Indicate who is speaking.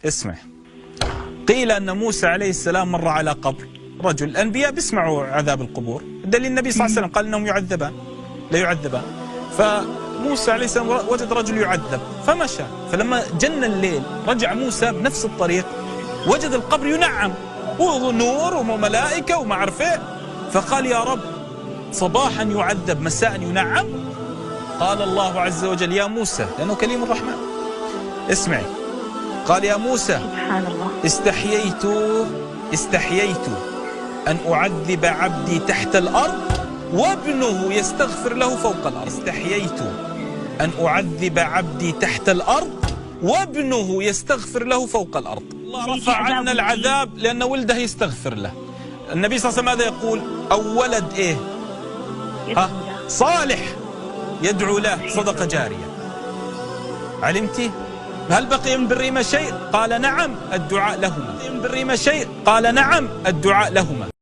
Speaker 1: اسمعي. قيل أن موسى عليه السلام مر على قبر رجل. الأنبياء بيسمعوا عذاب القبور، دليل النبي صلى الله عليه وسلم قال أنهم لا يعذبان. فموسى عليه السلام وجد رجل يعذب فمشى، فلما جن الليل رجع موسى بنفس الطريق وجد القبر ينعم ونور وملائكة وما عرف ايه، فقال يا رب صباحا يعذب مساء ينعم. قال الله عز وجل يا موسى، لأنه كليم الرحمن، اسمعي، قال يا موسى
Speaker 2: سبحان الله،
Speaker 1: استحييت أن أعذب عبدي تحت الأرض وابنه يستغفر له فوق الأرض. استحييت أن أعذب عبدي تحت الأرض وابنه يستغفر له فوق الأرض. الله رفع عنا العذاب لأن ولده يستغفر له. النبي صلى الله عليه وسلم ماذا يقول؟ أو ولد إيه؟ صالح يدعو له، صدقة جارية. علمتي؟ هل بقي من برهما شيء؟ قال نعم، الدعاء لهما. قال نعم، الدعاء لهما.